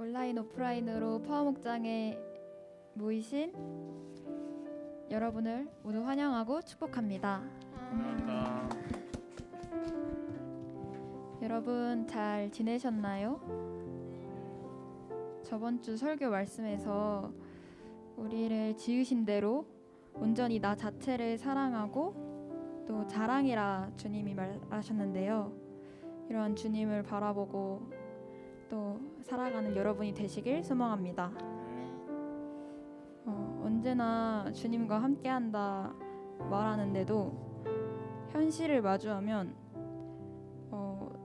온라인 오프라인으로 파워 목장에 모이신 여러분을 모두 환영하고 축복합니다. 감사합니다. 여러분 잘 지내셨나요? 저번 주 설교 말씀에서 우리를 지으신 대로 온전히 나 자체를 사랑하고 또 자랑이라 주님이 말하셨는데요. 이러한 주님을 바라보고 또 살아가는 여러분이 되시길 소망합니다. 언제나 주님과 함께한다 말하는데도 현실을 마주하면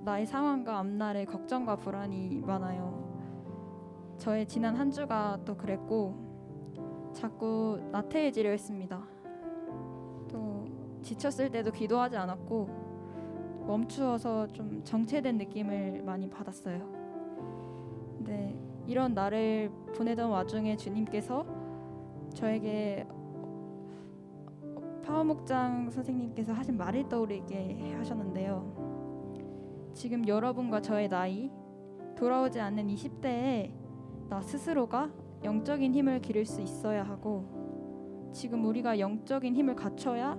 나의 상황과 앞날에 걱정과 불안이 많아요. 저의 지난 한 주가 또 그랬고 자꾸 나태해지려 했습니다. 또 지쳤을 때도 기도하지 않았고 멈추어서 좀 정체된 느낌을 많이 받았어요. 근데 이런 나를 보내던 와중에 주님께서 저에게 파워목장 선생님께서 하신 말을 떠오르게 하셨는데요. 지금 여러분과 저의 나이, 돌아오지 않는 20대에 나 스스로가 영적인 힘을 기를 수 있어야 하고, 지금 우리가 영적인 힘을 갖춰야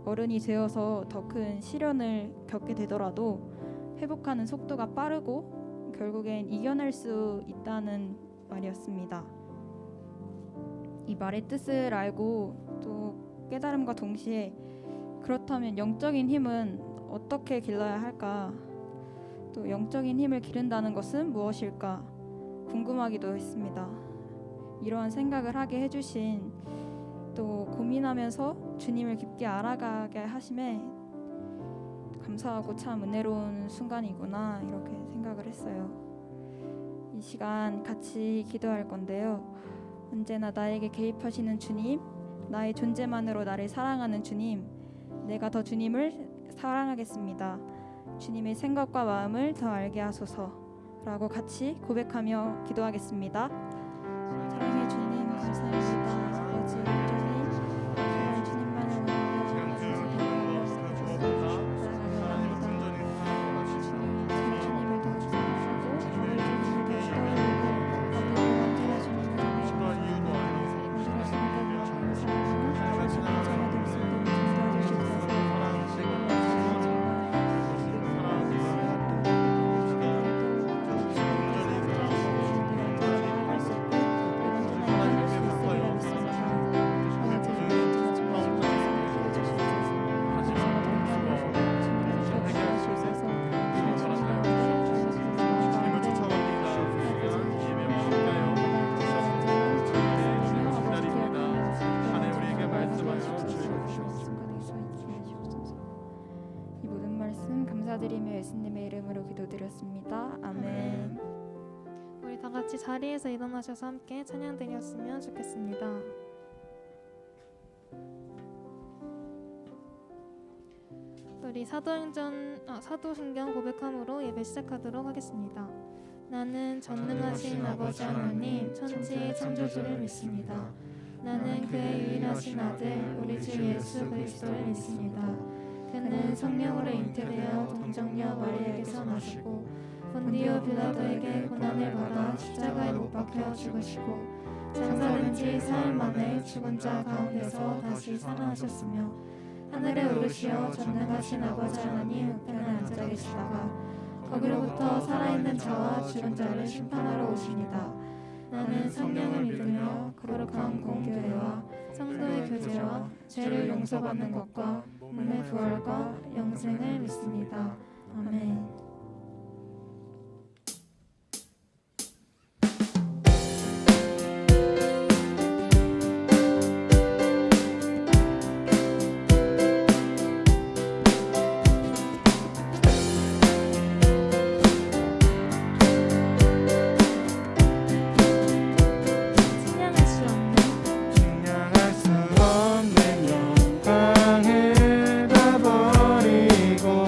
어른이 되어서 더 큰 시련을 겪게 되더라도 회복하는 속도가 빠르고 결국엔 이겨낼 수 있다는 말이었습니다. 이 말의 뜻을 알고 또 깨달음과 동시에 그렇다면 영적인 힘은 어떻게 길러야 할까? 또 영적인 힘을 기른다는 것은 무엇일까? 궁금하기도 했습니다. 이러한 생각을 하게 해주신 또 고민하면서 주님을 깊게 알아가게 하심에 감사하고 참 은혜로운 순간이구나 이렇게 생각을 했어요. 이 시간 같이 기도할 건데요. 언제나 나에게 개입하시는 주님, 나의 존재만으로 나를 사랑하는 주님, 내가 더 주님을 사랑하겠습니다. 주님의 생각과 마음을 더 알게 하소서라고 같이 고백하며 기도하겠습니다. 사랑의 주님 감사합니다. 아버지 온전히 정말 주님만을 감사드리며 예수님의 이름으로 기도드렸습니다. 아멘. 우리 다 같이 자리에서 일어나셔서 함께 찬양 드렸으면 좋겠습니다. 우리 사도신경 고백함으로 예배 시작하도록 하겠습니다. 나는 전능하신 아버지 하나님 천지의 창조주를 믿습니다. 나는 그의 유일하신 아들 우리 주 예수 그리스도를 믿습니다. 그는 성령으로 잉태되어 동정녀 마리아에게서 나시고 본디오 빌라도에게 고난을 받아 십자가에 못 박혀 죽으시고 장사된 지 사흘 만에 죽은 자 가운데서 다시 살아나셨으며 하늘에 오르시어 전능하신 아버지 하나님 우편에 앉아 계시다가 거기로부터 살아있는 자와 죽은 자를 심판하러 오십니다. 나는 성령을 믿으며 거룩한 공교회와 성도의 교제와 죄를 용서받는 것과 몸의 부활과 영생을 믿습니다. 아멘. 영광을 다 버리고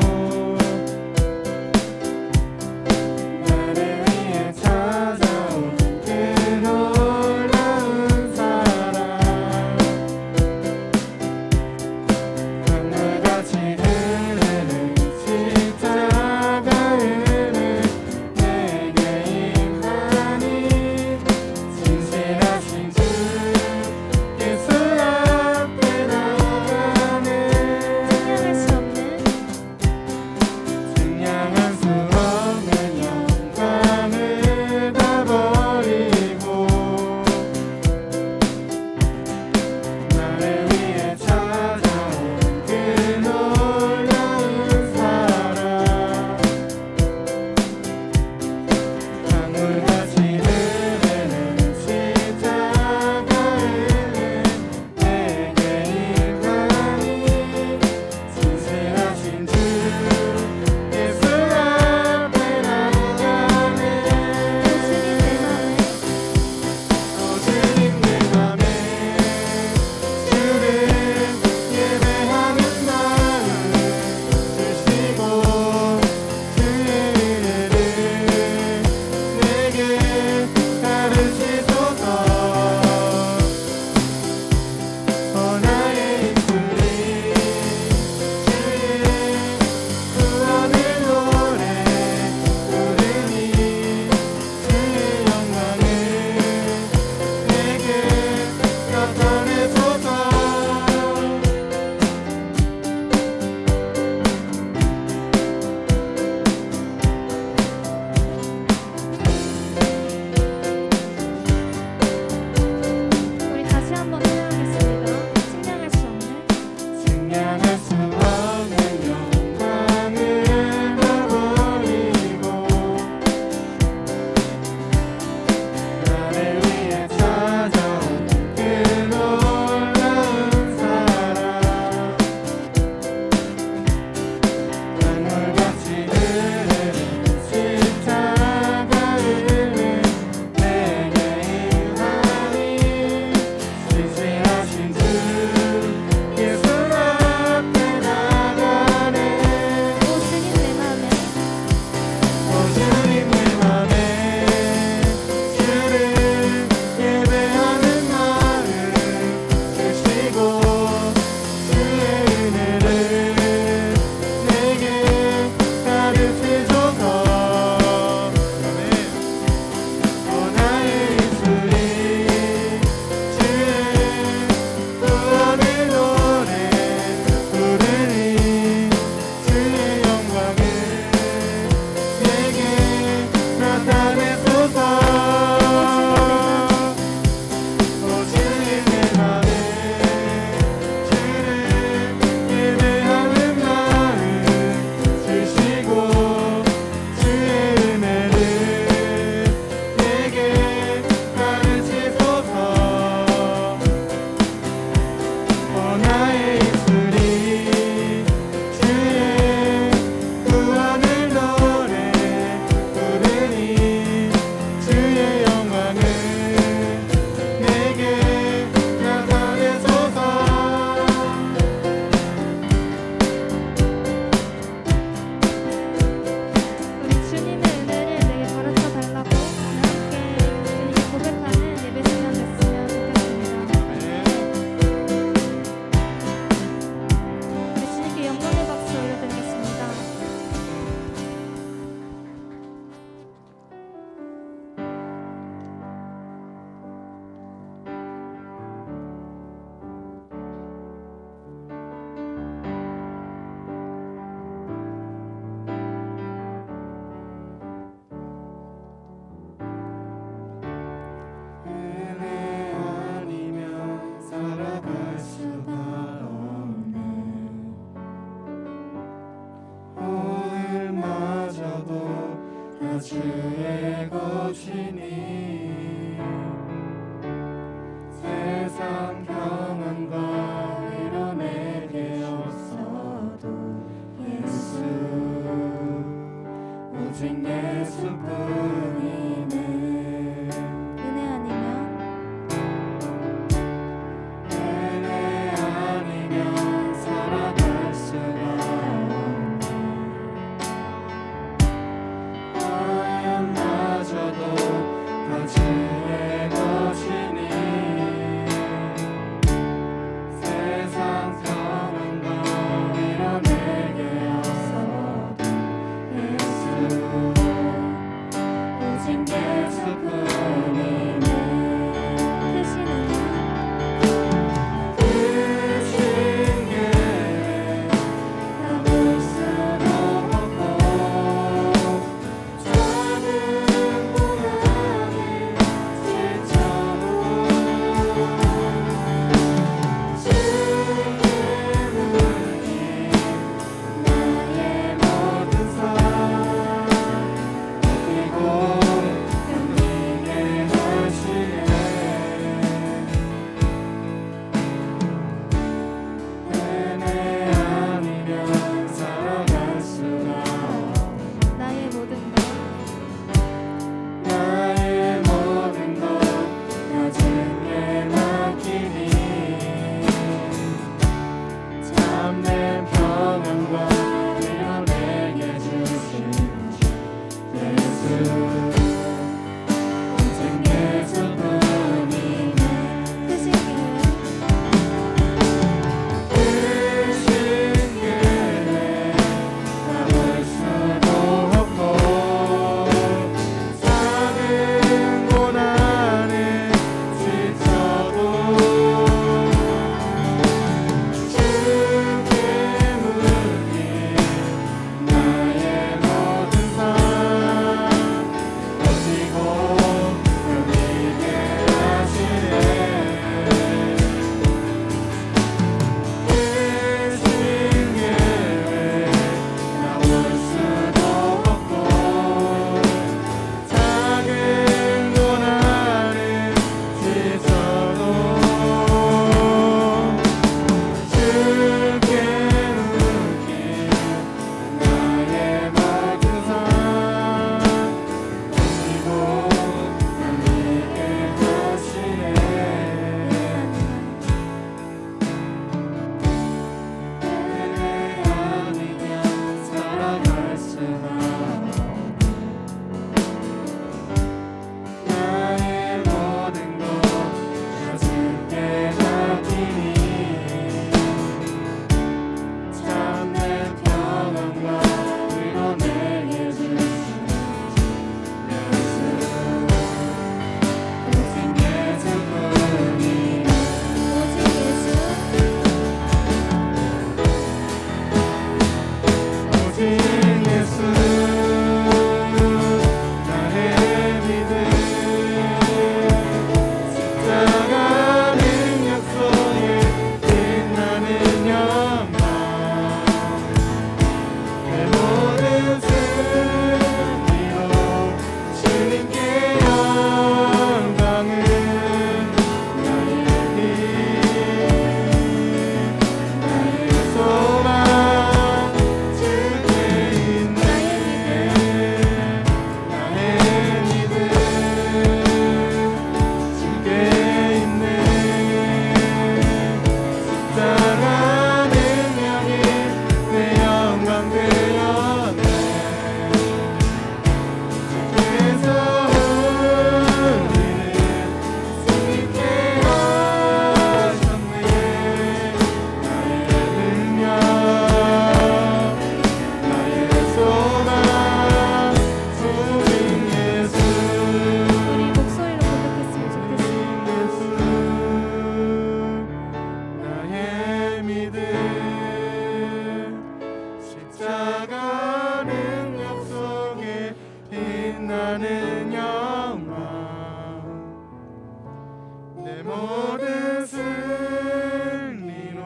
승리로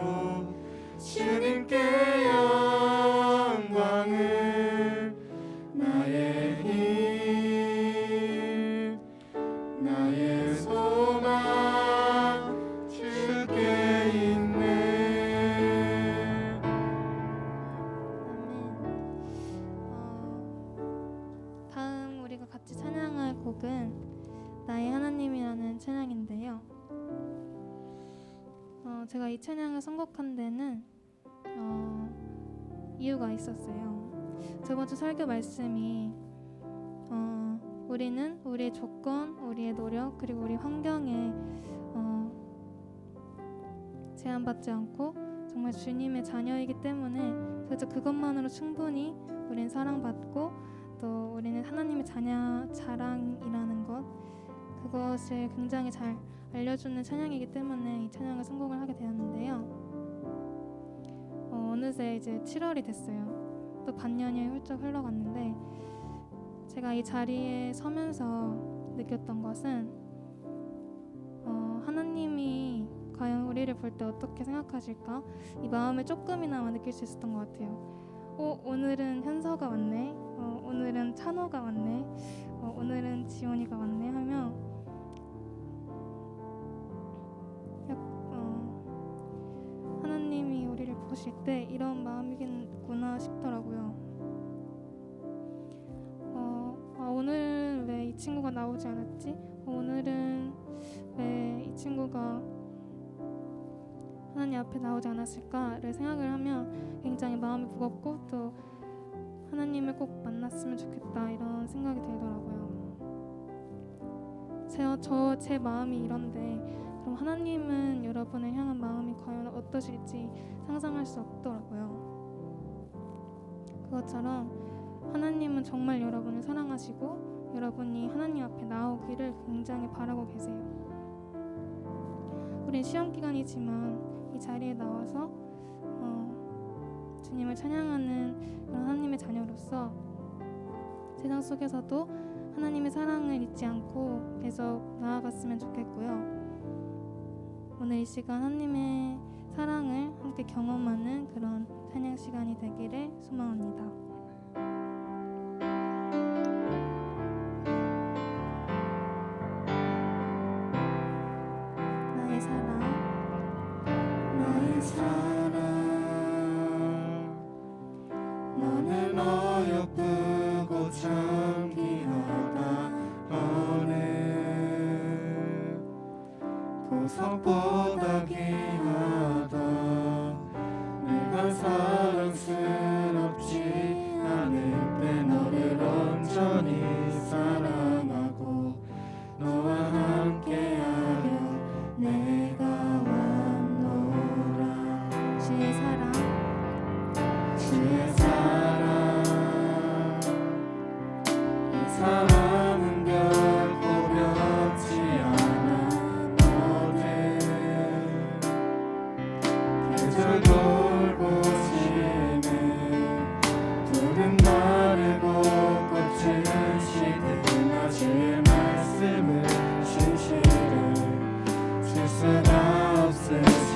주님께 영광을 나의 힘 나의 소망 주께 있네. 다음 우리가 같이 찬양할 곡은 나의 하나님이라는 찬양인데요. 제가 이 찬양을 선곡한 데는 이유가 있었어요. 저번 주 설교 말씀이 우리는 우리의 조건, 우리의 노력, 그리고 우리 환경에 제한받지 않고 정말 주님의 자녀이기 때문에 그래서 그것만으로 충분히 우리는 사랑받고 또 우리는 하나님의 자랑이라는 것, 그것을 굉장히 잘 알려주는 찬양이기 때문에 이 찬양을 선곡을 하게 되었는데요. 어느새 이제 7월이 됐어요. 또 반년이 훌쩍 흘러갔는데 제가 이 자리에 서면서 느꼈던 것은 하나님이 과연 우리를 볼 때 어떻게 생각하실까? 이 마음을 조금이나마 느낄 수 있었던 것 같아요. 오늘은 현서가 왔네, 오늘은 찬호가 왔네, 오늘은 지원이가 왔네 하며 하나님이 우리를 보실 때 이런 마음이겠구나 싶더라고요. 오늘 왜 이 친구가 나오지 않았지? 오늘은 왜 이 친구가 하나님 앞에 나오지 않았을까를 생각을 하면 굉장히 마음이 무겁고 또 하나님을 꼭 만났으면 좋겠다 이런 생각이 들더라고요. 제 마음이 이런데 그럼 하나님은 여러분을 향한 마음이 과연 어떠실지 상상할 수 없더라고요. 그것처럼 하나님은 정말 여러분을 사랑하시고 여러분이 하나님 앞에 나오기를 굉장히 바라고 계세요. 우린 시험 기간이지만 이 자리에 나와서 주님을 찬양하는 그런 하나님의 자녀로서 세상 속에서도 하나님의 사랑을 잊지 않고 계속 나아갔으면 좋겠고요. 오늘 이 시간 하나님의 사랑을 함께 경험하는 그런 찬양 시간이 되기를 소망합니다. 나의 사랑, 나의 사랑 너는 어여쁘고 참 귀하다. 너는 보석보다 귀하다. 내가 사랑스럽지 않을 때 너를 온전히 사랑하고 너와 함께하려 내가 왔노라. 주의 사랑, 주의 사랑 이 사랑은 결코 변치 않아. 너는 계절 돌보시네. 푸른 마르고 꽃은 시든 하실 말씀을 신실해 실수가 없으신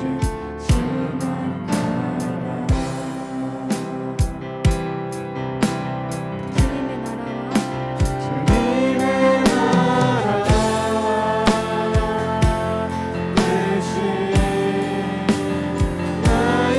주만 바라. 주님의 나라와 주님의 나라와 뜻이 나의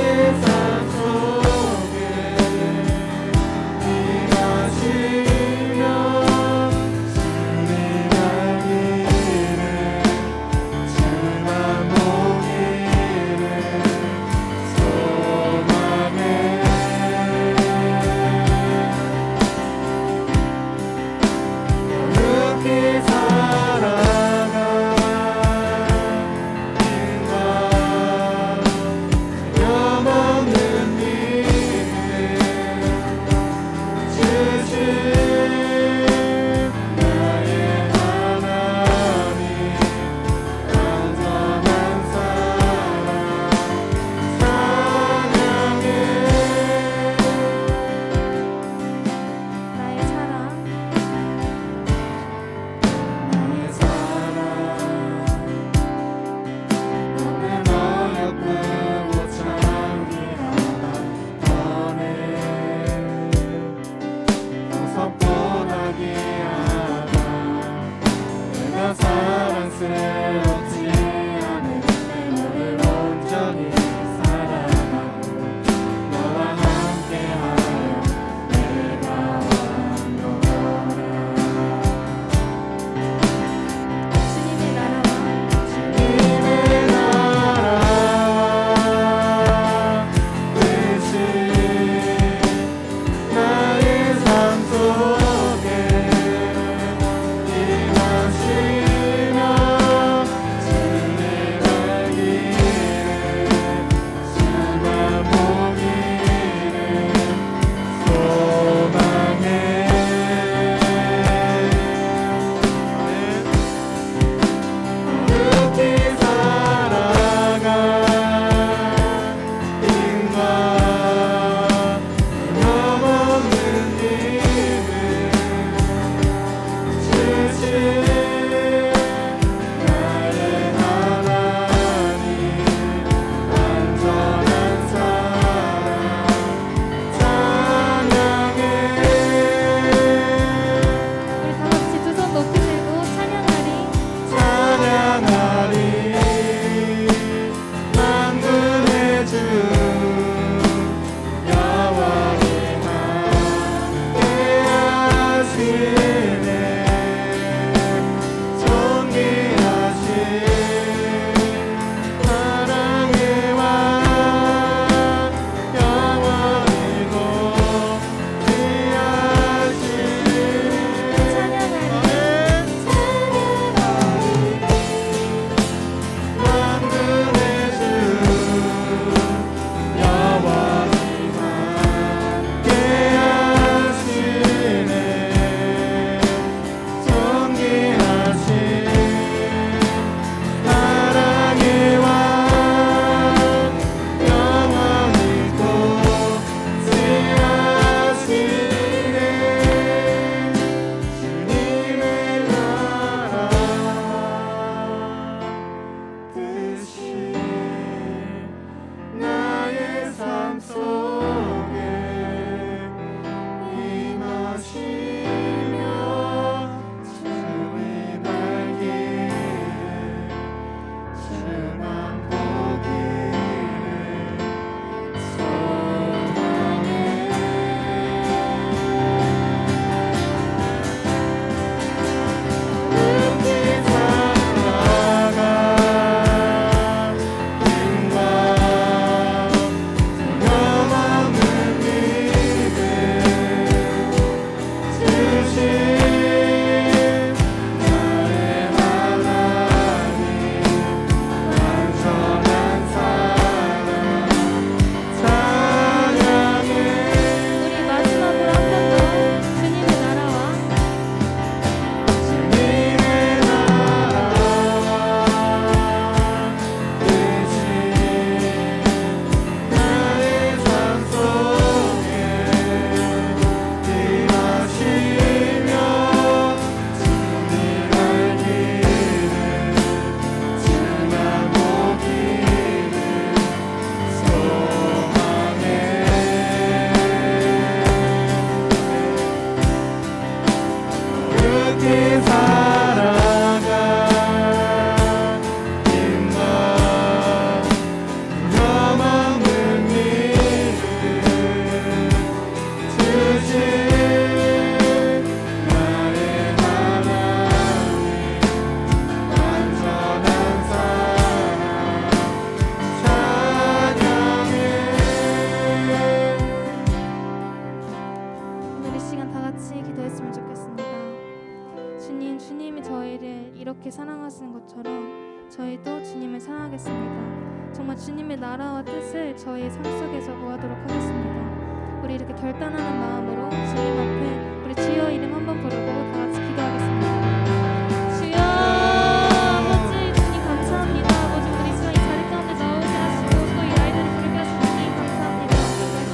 정말 주님의 나라와 뜻을 저희 삶 속에서 구하도록 하겠습니다. 우리 이렇게 결단하는 마음으로 주님 앞에 우리 주여 이름 한번 부르고 다 같이 기도하겠습니다. 주여 아버지 주님 감사합니다. 아버지 우리 시간 이 자리 가운데 나오게 하시고 또 이 아이들을 부르게 하신 주님 감사합니다.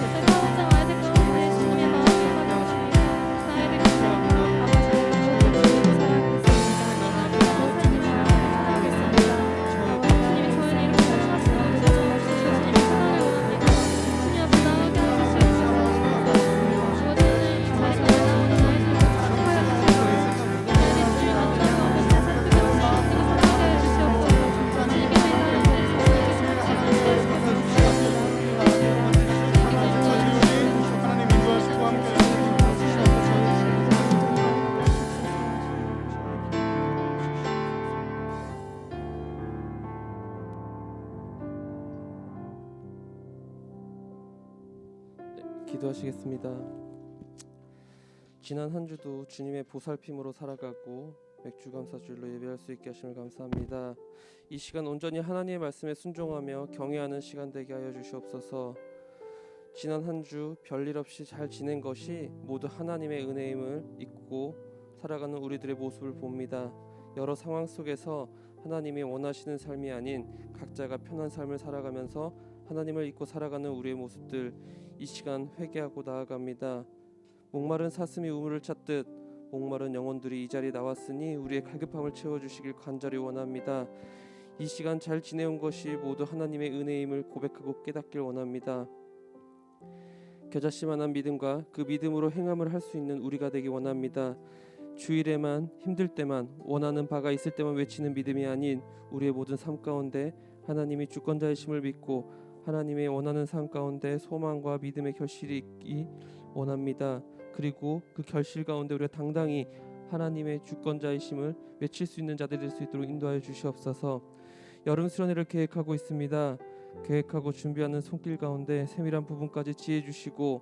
저희가 혼자 아이들 가운데 주님의 마음을 받아주시며 그 아이들이 아버지 주님을 사랑하겠습니다. 감사님을 사랑하겠습니다. 아버지 주님이 저희를 이렇게 사랑하시고 우리가 정말 주님의 사랑을 원합니다. 주님 앞에 나오게 해주시옵소서. 아버지 오늘 이 자리에 나오는 아이들을 축복하여 주시고 이 아이들이 주님을 만나고 오늘 살피고 주시옵소서. 사랑하여 주시옵소서. 주님이 저희 가운데 하나님 인도하시고 함께 기도하시겠습니다. 지난 한 주도 주님의 보살핌으로 살아가고 맥주 감사주일로 예배할 수 있게 하심을 감사합니다. 이 시간 온전히 하나님의 말씀에 순종하며 경외하는 시간 되게 하여 주시옵소서. 지난 한 주 별일 없이 잘 지낸 것이 모두 하나님의 은혜임을 잊고 살아가는 우리들의 모습을 봅니다. 여러 상황 속에서 하나님이 원하시는 삶이 아닌 각자가 편한 삶을 살아가면서 하나님을 잊고 살아가는 우리의 모습들, 이 시간 회개하고 나아갑니다. 목마른 사슴이 우물을 찾듯 목마른 영혼들이 이 자리에 나왔으니 우리의 갈급함을 채워주시길 간절히 원합니다. 이 시간 잘 지내온 것이 모두 하나님의 은혜임을 고백하고 깨닫길 원합니다. 겨자씨만한 믿음과 그 믿음으로 행함을 할 수 있는 우리가 되기 원합니다. 주일에만 힘들 때만 원하는 바가 있을 때만 외치는 믿음이 아닌 우리의 모든 삶 가운데 하나님이 주권자이심을 믿고 하나님의 원하는 삶 가운데 소망과 믿음의 결실이 있기 원합니다. 그리고 그 결실 가운데 우리가 당당히 하나님의 주권자이심을 외칠 수 있는 자들이 될 수 있도록 인도하여 주시옵소서. 여름 수련회를 계획하고 있습니다. 계획하고 준비하는 손길 가운데 세밀한 부분까지 지혜 주시고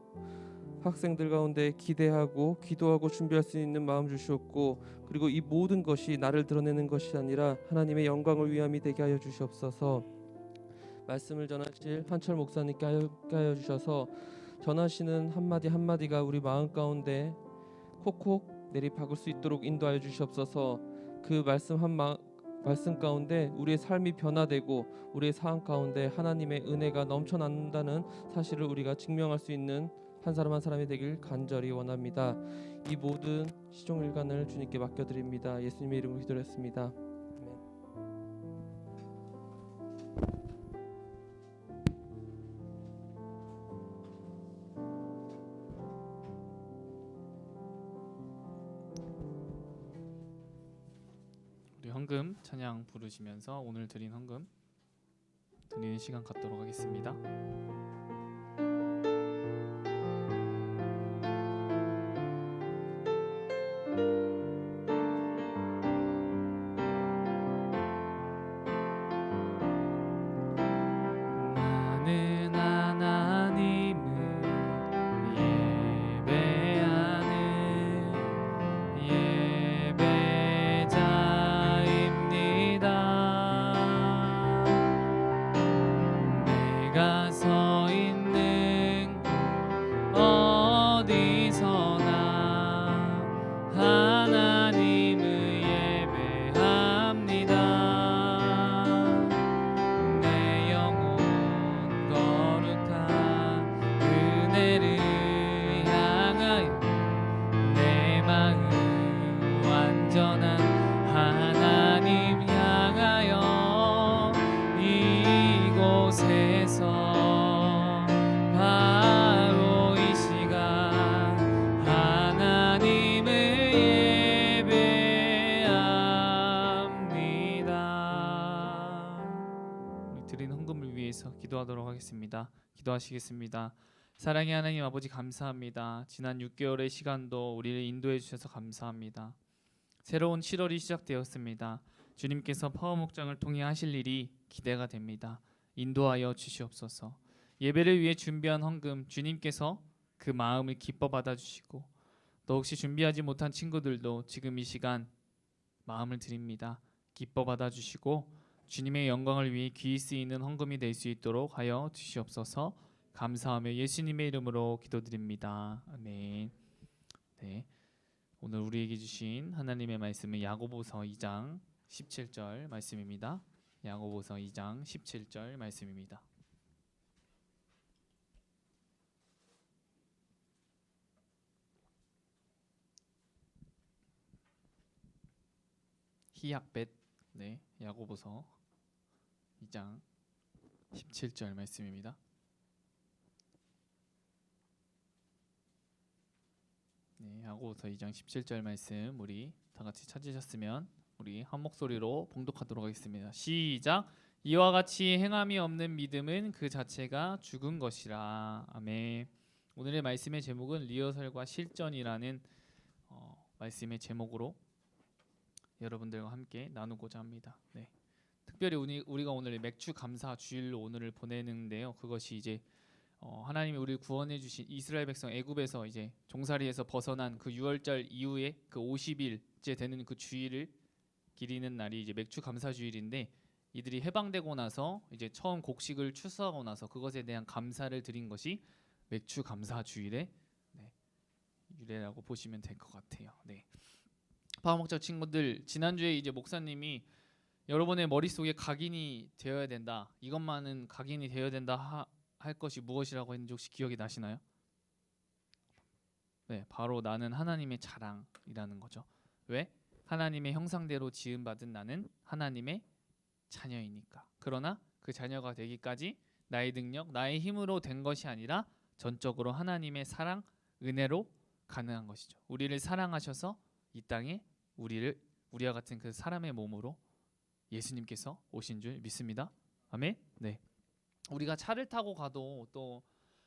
학생들 가운데 기대하고 기도하고 준비할 수 있는 마음 주시옵고, 그리고 이 모든 것이 나를 드러내는 것이 아니라 하나님의 영광을 위함이 되게 하여 주시옵소서. 말씀을 전하실 한철 목사님께 하여 주셔서 전하시는 한마디 한마디가 우리 마음 가운데 콕콕 내리박을 수 있도록 인도하여 주시옵소서. 그 말씀 가운데 우리의 삶이 변화되고 우리의 상황 가운데 하나님의 은혜가 넘쳐난다는 사실을 우리가 증명할 수 있는 한 사람 한 사람이 되길 간절히 원합니다. 이 모든 시종일관을 주님께 맡겨드립니다. 예수님의 이름으로 기도했습니다. 우리 헌금 찬양 부르시면서 오늘 드린 헌금 드리는 시간 갖도록 하겠습니다. 나는 하나님을 예배하는 예배자입니다. 내가 서 있는 곳 어디서나 하나님을 예배합니다. 내 영혼 거룩한 은혜를 향하여 내 마음 완전한 하나님 향하여 이곳에서 바로 이 시간 하나님을 예배합니다. 우리 드린 헌금을 위해서 기도하도록 하겠습니다. 기도하시겠습니다. 사랑의 하나님 아버지 감사합니다. 지난 6개월의 시간도 우리를 인도해 주셔서 감사합니다. 새로운 7월이 시작되었습니다. 주님께서 파워 목장을 통해 하실 일이 기대가 됩니다. 인도하여 주시옵소서. 예배를 위해 준비한 헌금 주님께서 그 마음을 기뻐 받아주시고, 또 혹시 준비하지 못한 친구들도 지금 이 시간 마음을 드립니다. 기뻐 받아주시고 주님의 영광을 위해 귀히 쓰이는 헌금이 될 수 있도록 하여 주시옵소서. 감사하며 예수님의 이름으로 기도드립니다. 아멘. 네, 오늘 우리에게 주신 하나님의 말씀은 야고보서 2장 17절 말씀입니다. 야고보서 2장 17절 말씀입니다. 히약벳, 네, 야고보서 2장 17절 말씀입니다. 네, 야고보서 2장 17절 말씀 우리 다 같이 찾으셨으면 우리 한 목소리로 봉독하도록 하겠습니다. 시작. 이와 같이 행함이 없는 믿음은 그 자체가 죽은 것이라. 아멘. 오늘의 말씀의 제목은 리허설과 실전이라는 말씀의 제목으로 여러분들과 함께 나누고자 합니다. 네. 특별히 우리가 오늘 맥주 감사 주일로 오늘을 보내는데요. 그것이 이제 하나님이 우리를 구원해 주신 이스라엘 백성 애굽에서 이제 종살이에서 벗어난 그 6월절 이후에 그 50일째 되는 그 주일을 기리는 날이 이제 맥주 감사 주일인데, 이들이 해방되고 나서 이제 처음 곡식을 추수하고 나서 그것에 대한 감사를 드린 것이 맥주 감사 주일의 유래라고 보시면 될 것 같아요. 네. 파워목자 친구들, 지난주에 이제 목사님이 여러분의 머릿속에 각인이 되어야 된다, 이것만은 각인이 되어야 된다 할 것이 무엇이라고 했는지 혹시 기억이 나시나요? 네, 바로 나는 하나님의 자랑이라는 거죠. 왜? 하나님의 형상대로 지음받은 나는 하나님의 자녀이니까. 그러나 그 자녀가 되기까지 나의 능력, 나의 힘으로 된 것이 아니라 전적으로 하나님의 사랑, 은혜로 가능한 것이죠. 우리를 사랑하셔서 이 땅에 우리와 같은 그 사람의 몸으로 예수님께서 오신 줄 믿습니다. 아멘. 네. 우리가 차를 타고 가도 또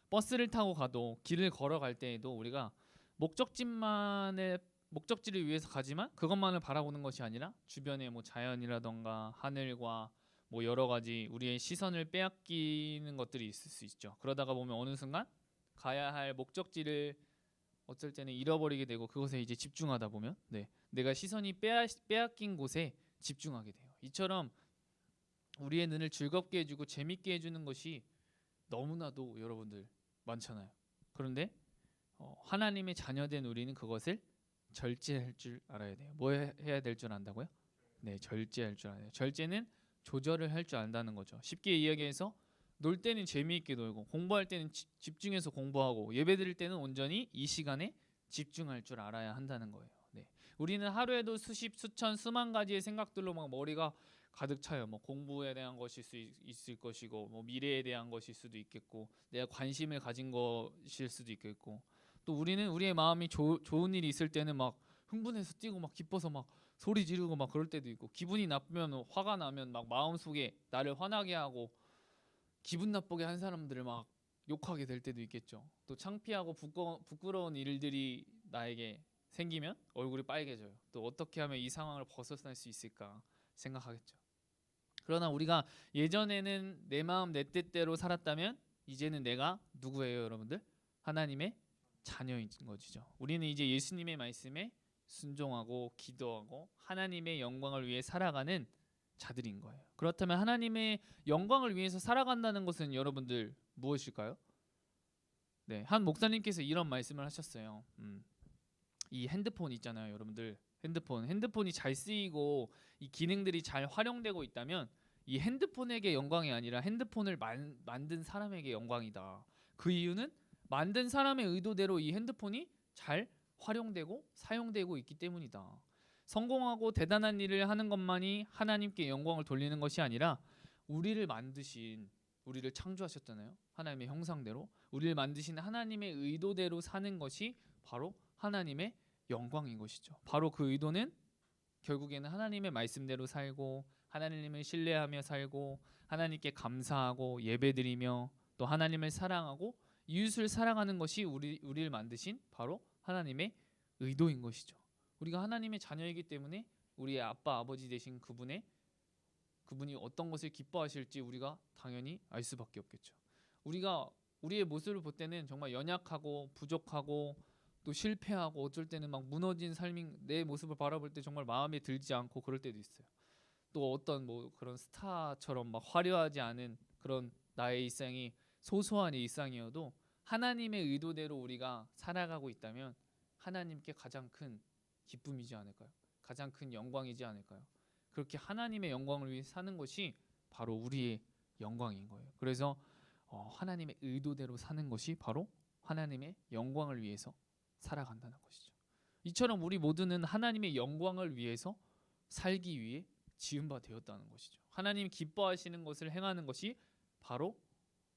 버스를 타고 가도 길을 걸어갈 때에도 우리가 목적지를 위해서 가지만 그것만을 바라보는 것이 아니라 주변의 뭐 자연이라던가 하늘과 뭐 여러 가지 우리의 시선을 빼앗기는 것들이 있을 수 있죠. 그러다가 보면 어느 순간 가야 할 목적지를 어쩔 때는 잃어버리게 되고 그것에 이제 집중하다 보면 내가 시선이 빼앗긴 곳에 집중하게 돼요. 이처럼 우리의 눈을 즐겁게 해주고 재밌게 해주는 것이 너무나도 여러분들 많잖아요. 그런데 하나님의 자녀된 우리는 그것을 절제할 줄 알아야 돼요. 뭐 해야 될 줄 안다고요? 네, 절제할 줄 알아야 돼요. 절제는 조절을 할 줄 안다는 거죠. 쉽게 이야기해서 놀 때는 재미있게 놀고, 공부할 때는 집중해서 공부하고, 예배 드릴 때는 온전히 이 시간에 집중할 줄 알아야 한다는 거예요. 네. 우리는 하루에도 수십, 수천, 수만 가지의 생각들로 막 머리가 가득 차요. 뭐 공부에 대한 것일 수 있을 것이고, 뭐 미래에 대한 것일 수도 있겠고, 내가 관심을 가진 것일 수도 있겠고, 또 우리는 우리의 마음이 좋은 일이 있을 때는 막 흥분해서 뛰고 막 기뻐서 막 소리 지르고 막 그럴 때도 있고, 기분이 나쁘면 화가 나면 막 마음속에 나를 화나게 하고 기분 나쁘게 한 사람들을 막 욕하게 될 때도 있겠죠. 또 창피하고 부끄러운 일들이 나에게 생기면 얼굴이 빨개져요. 또 어떻게 하면 이 상황을 벗어날 수 있을까 생각하겠죠. 그러나 우리가 예전에는 내 마음 내 뜻대로 살았다면 이제는 내가 누구예요, 여러분들? 하나님의 자녀인 것이죠. 우리는 이제 예수님의 말씀에 순종하고 기도하고 하나님의 영광을 위해 살아가는 자들인 거예요. 그렇다면 하나님의 영광을 위해서 살아간다는 것은 여러분들 무엇일까요? 네, 한 목사님께서 이런 말씀을 하셨어요. 이 핸드폰 있잖아요, 여러분들. 핸드폰이 잘 쓰이고 이 기능들이 잘 활용되고 있다면 이 핸드폰에게 영광이 아니라 핸드폰을 만든 사람에게 영광이다. 그 이유는 만든 사람의 의도대로 이 핸드폰이 잘 활용되고 사용되고 있기 때문이다. 성공하고 대단한 일을 하는 것만이 하나님께 영광을 돌리는 것이 아니라 우리를 창조하셨잖아요. 하나님의 형상대로 우리를 만드신 하나님의 의도대로 사는 것이 바로 하나님의 영광인 것이죠. 바로 그 의도는 결국에는 하나님의 말씀대로 살고 하나님을 신뢰하며 살고 하나님께 감사하고 예배드리며 또 하나님을 사랑하고 이웃을 사랑하는 것이 우리를 만드신 바로 하나님의 의도인 것이죠. 우리가 하나님의 자녀이기 때문에 우리의 아빠 아버지 되신 그분이 어떤 것을 기뻐하실지 우리가 당연히 알 수밖에 없겠죠. 우리가 우리의 모습을 볼 때는 정말 연약하고 부족하고 또 실패하고 어쩔 때는 막 무너진 삶인 내 모습을 바라볼 때 정말 마음에 들지 않고 그럴 때도 있어요. 또 어떤 뭐 그런 스타처럼 막 화려하지 않은 그런 나의 일상이 소소한 일상이어도 하나님의 의도대로 우리가 살아가고 있다면 하나님께 가장 큰 기쁨이지 않을까요? 가장 큰 영광이지 않을까요? 그렇게 하나님의 영광을 위해 사는 것이 바로 우리의 영광인 거예요. 그래서 하나님의 의도대로 사는 것이 바로 하나님의 영광을 위해서 살아간다는 것이죠. 이처럼 우리 모두는 하나님의 영광을 위해서 살기 위해 지은 바 되었다는 것이죠. 하나님 기뻐하시는 것을 행하는 것이 바로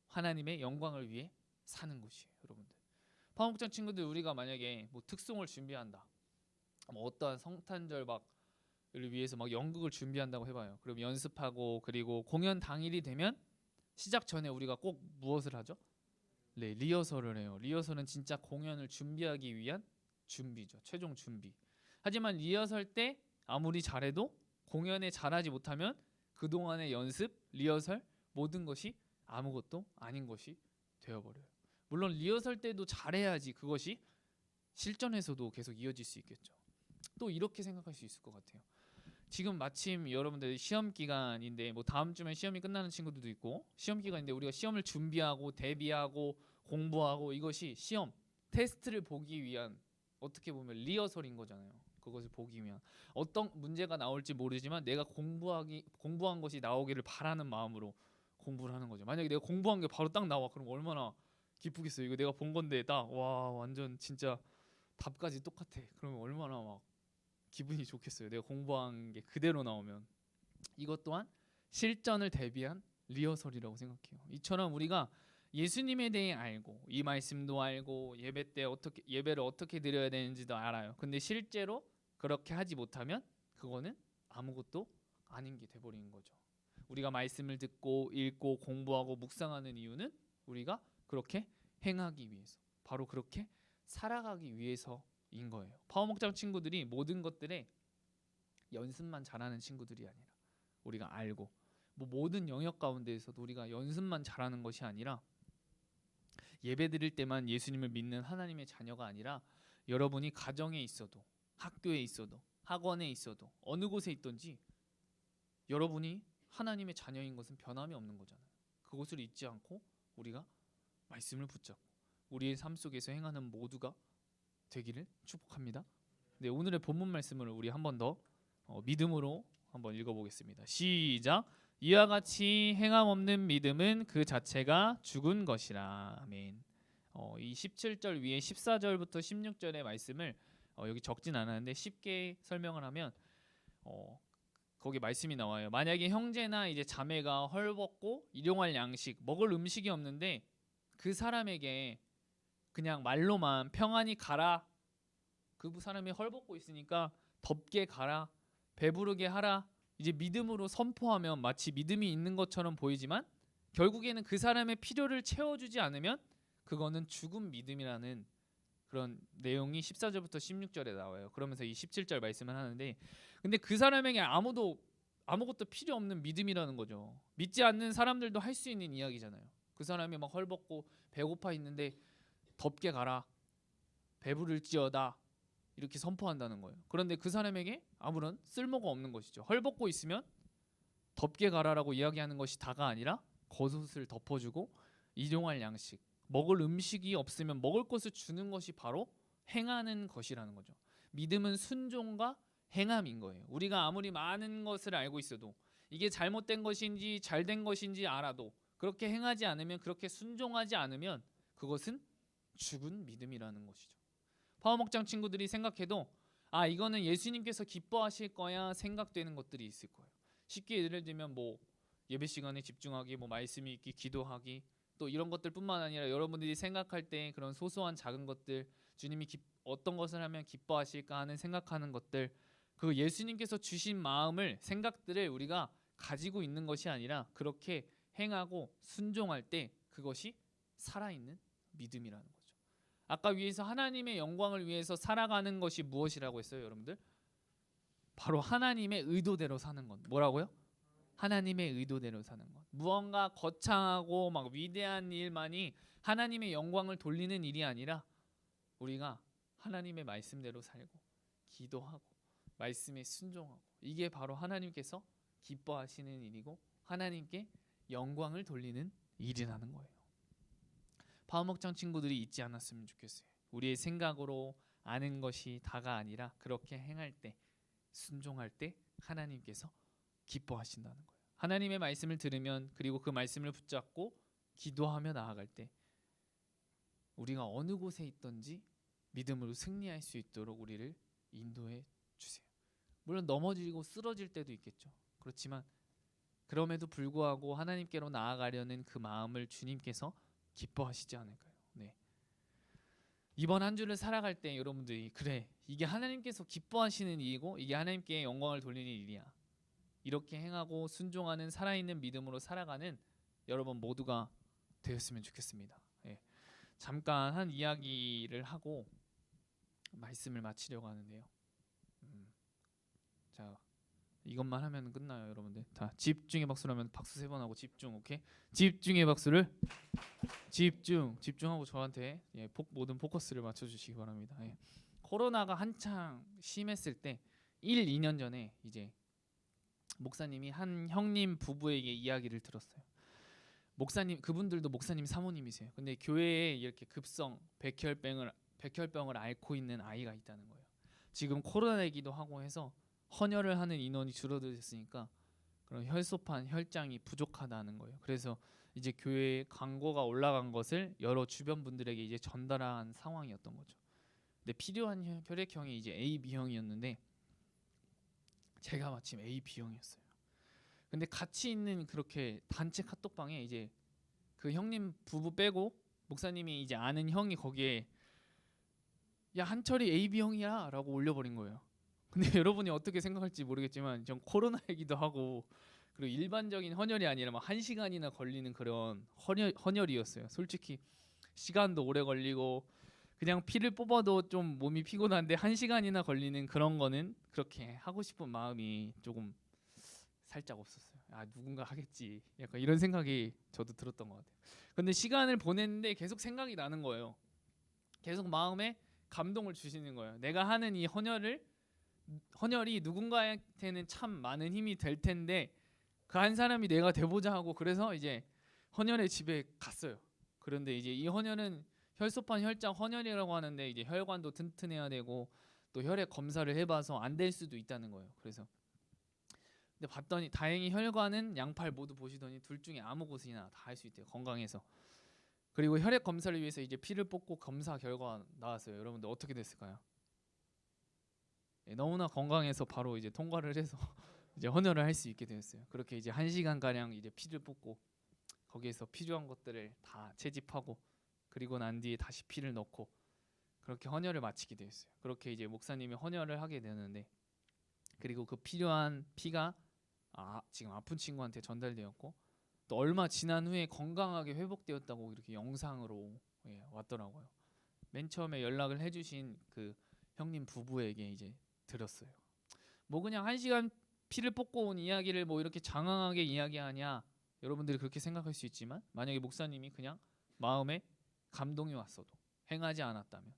하나님의 영광을 위해 사는 것이에요, 여러분들. 파목장 친구들, 우리가 만약에 뭐 특송을 준비한다, 뭐 어떠한 성탄절 막을 위해서 막 연극을 준비한다고 해봐요. 그럼 연습하고 그리고 공연 당일이 되면 시작 전에 우리가 꼭 무엇을 하죠? 네, 리허설을 해요. 리허설은 진짜 공연을 준비하기 위한 준비죠. 최종 준비. 하지만 리허설 때 아무리 잘해도 공연에 잘하지 못하면 그동안의 연습, 리허설 모든 것이 아무것도 아닌 것이 되어버려요. 물론 리허설 때도 잘해야지 그것이 실전에서도 계속 이어질 수 있겠죠. 또 이렇게 생각할 수 있을 것 같아요. 지금 마침 여러분들 시험 기간인데 뭐 다음 주면 시험이 끝나는 친구들도 있고 시험 기간인데 우리가 시험을 준비하고 대비하고 공부하고 이것이 시험 테스트를 보기 위한 어떻게 보면 리허설인 거잖아요. 그것을 보기 위한 어떤 문제가 나올지 모르지만 내가 공부한 것이 나오기를 바라는 마음으로 공부를 하는 거죠. 만약에 내가 공부한 게 바로 딱 나와, 그럼 얼마나 기쁘겠어요. 이거 내가 본 건데 딱 와 완전 진짜 답까지 똑같아. 그러면 얼마나 막 기분이 좋겠어요. 내가 공부한 게 그대로 나오면. 이것 또한 실전을 대비한 리허설이라고 생각해요. 이처럼 우리가 예수님에 대해 알고 이 말씀도 알고 예배 때 예배를 어떻게 드려야 되는지도 알아요. 근데 실제로 그렇게 하지 못하면 그거는 아무것도 아닌 게 돼버리는 거죠. 우리가 말씀을 듣고 읽고 공부하고 묵상하는 이유는 우리가 그렇게 행하기 위해서, 바로 그렇게 살아가기 위해서인 거예요. 파워목장 친구들이 모든 것들에 연습만 잘하는 친구들이 아니라 우리가 알고 뭐 모든 영역 가운데에서도 우리가 연습만 잘하는 것이 아니라 예배 드릴 때만 예수님을 믿는 하나님의 자녀가 아니라 여러분이 가정에 있어도 학교에 있어도 학원에 있어도 어느 곳에 있든지 여러분이 하나님의 자녀인 것은 변함이 없는 거잖아요. 그것을 잊지 않고 우리가 말씀을 붙잡고 우리의 삶 속에서 행하는 모두가 되기를 축복합니다. 네, 오늘의 본문 말씀을 우리 한 번 더 믿음으로 한번 읽어보겠습니다. 시작. 이와 같이 행함 없는 믿음은 그 자체가 죽은 것이라. 아멘. 이 17절 위에 14절부터 16절의 말씀을 여기 적진 않았는데 쉽게 설명을 하면 거기 말씀이 나와요. 만약에 형제나 이제 자매가 헐벗고 일용할 양식, 먹을 음식이 없는데 그 사람에게 그냥 말로만 평안히 가라, 그 사람이 헐벗고 있으니까 덥게 가라, 배부르게 하라, 이제 믿음으로 선포하면 마치 믿음이 있는 것처럼 보이지만 결국에는 그 사람의 필요를 채워주지 않으면 그거는 죽은 믿음이라는 그런 내용이 14절부터 16절에 나와요. 그러면서 이 17절 말씀을 하는데, 근데 그 사람에게 아무것도 필요 없는 믿음이라는 거죠. 믿지 않는 사람들도 할 수 있는 이야기잖아요. 그 사람이 막 헐벗고 배고파 있는데 덥게 가라, 배부를지어다 이렇게 선포한다는 거예요. 그런데 그 사람에게 아무런 쓸모가 없는 것이죠. 헐벗고 있으면 덥게 가라라고 이야기하는 것이 다가 아니라 겉옷을 덮어주고 일용할 양식, 먹을 음식이 없으면 먹을 것을 주는 것이 바로 행하는 것이라는 거죠. 믿음은 순종과 행함인 거예요. 우리가 아무리 많은 것을 알고 있어도 이게 잘못된 것인지 잘된 것인지 알아도 그렇게 행하지 않으면, 그렇게 순종하지 않으면 그것은 죽은 믿음이라는 것이죠. 파워목장 친구들이 생각해도 이거는 예수님께서 기뻐하실 거야 생각되는 것들이 있을 거예요. 쉽게 예를 들면 뭐 예배 시간에 집중하기, 뭐 말씀이 있기, 기도하기, 또 이런 것들뿐만 아니라 여러분들이 생각할 때 그런 소소한 작은 것들, 주님이 어떤 것을 하면 기뻐하실까 하는 생각하는 것들, 그 예수님께서 주신 마음을, 생각들을 우리가 가지고 있는 것이 아니라 그렇게 행하고 순종할 때 그것이 살아있는 믿음이라는 거죠. 아까 위에서 하나님의 영광을 위해서 살아가는 것이 무엇이라고 했어요, 여러분들? 바로 하나님의 의도대로 사는 것. 뭐라고요? 하나님의 의도대로 사는 것. 무언가 거창하고 막 위대한 일만이 하나님의 영광을 돌리는 일이 아니라 우리가 하나님의 말씀대로 살고 기도하고 말씀에 순종하고, 이게 바로 하나님께서 기뻐하시는 일이고 하나님께 영광을 돌리는 일이라는 거예요. 파워목장 친구들이 잊지 않았으면 좋겠어요. 우리의 생각으로 아는 것이 다가 아니라 그렇게 행할 때, 순종할 때 하나님께서 기뻐하신다는 거예요. 하나님의 말씀을 들으면 그리고 그 말씀을 붙잡고 기도하며 나아갈 때 우리가 어느 곳에 있든지 믿음으로 승리할 수 있도록 우리를 인도해 주세요. 물론 넘어지고 쓰러질 때도 있겠죠. 그렇지만 그럼에도 불구하고 하나님께로 나아가려는 그 마음을 주님께서 기뻐하시지 않을까요? 네. 이번 한 주를 살아갈 때 여러분들이 그래 이게 하나님께서 기뻐하시는 일이고 이게 하나님께 영광을 돌리는 일이야. 이렇게 행하고 순종하는 살아있는 믿음으로 살아가는 여러분 모두가 되었으면 좋겠습니다. 예. 잠깐 한 이야기를 하고 말씀을 마치려고 하는데요. 자 이것만 하면 끝나요, 여러분들. 다 집중의 박수로 하면 박수 3번 하고 집중, 오케이? 집중의 박수를 집중하고 저한테 모든 포커스를 맞춰주시기 바랍니다. 예. 코로나가 한창 심했을 때 2년 전에 이제 목사님이 한 형님 부부에게 이야기를 들었어요. 목사님 그분들도 목사님 사모님이세요. 근데 교회에 이렇게 급성 백혈병을 앓고 있는 아이가 있다는 거예요. 지금 코로나이기도 하고 해서 헌혈을 하는 인원이 줄어들었으니까 그런 혈소판 혈장이 부족하다는 거예요. 그래서 이제 교회에 광고가 올라간 것을 여러 주변 분들에게 이제 전달한 상황이었던 거죠. 근데 필요한 혈액형이 이제 AB형이었는데 제가 마침 AB형이었어요. 근데 같이 있는 그렇게 단체 카톡방에 이제 그 형님 부부 빼고 목사님이 이제 아는 형이 거기에 야 한철이 AB형이야라고 올려버린 거예요. 근데 여러분이 어떻게 생각할지 모르겠지만 전 코로나이기도 하고 그리고 일반적인 헌혈이 아니라 막 1시간이나 걸리는 그런 헌혈이었어요. 솔직히 시간도 오래 걸리고 그냥 피를 뽑아도 좀 몸이 피곤한데 1시간이나 걸리는 그런 거는 그렇게 하고 싶은 마음이 조금 살짝 없었어요. 아 누군가 하겠지. 약간 이런 생각이 저도 들었던 것 같아요. 근데 시간을 보냈는데 계속 생각이 나는 거예요. 계속 마음에 감동을 주시는 거예요. 내가 하는 이 헌혈이 누군가한테는 참 많은 힘이 될 텐데 그 한 사람이 내가 돼보자 하고 그래서 이제 헌혈의 집에 갔어요. 그런데 이제 이 헌혈은 혈소판 혈장 헌혈이라고 하는데 이제 혈관도 튼튼해야 되고 또 혈액 검사를 해봐서 안 될 수도 있다는 거예요. 그래서 근데 봤더니 다행히 혈관은 양팔 모두 보시더니 둘 중에 아무 곳이나 다 할 수 있대요. 건강해서. 그리고 혈액 검사를 위해서 이제 피를 뽑고 검사 결과 나왔어요. 여러분들 어떻게 됐을까요? 너무나 건강해서 바로 이제 통과를 해서 이제 헌혈을 할 수 있게 되었어요. 그렇게 이제 1시간 가량 이제 피를 뽑고 거기에서 필요한 것들을 다 채집하고 그리고 난 뒤에 다시 피를 넣고 그렇게 헌혈을 마치게 되었어요. 그렇게 이제 목사님이 헌혈을 하게 되는데 그리고 그 필요한 피가 지금 아픈 친구한테 전달되었고 또 얼마 지난 후에 건강하게 회복되었다고 이렇게 영상으로 왔더라고요. 맨 처음에 연락을 해주신 그 형님 부부에게 이제 들었어요. 뭐 그냥 1시간 피를 뽑고 온 이야기를 뭐 이렇게 장황하게 이야기하냐 여러분들이 그렇게 생각할 수 있지만 만약에 목사님이 그냥 마음에 감동이 왔어도 행하지 않았다면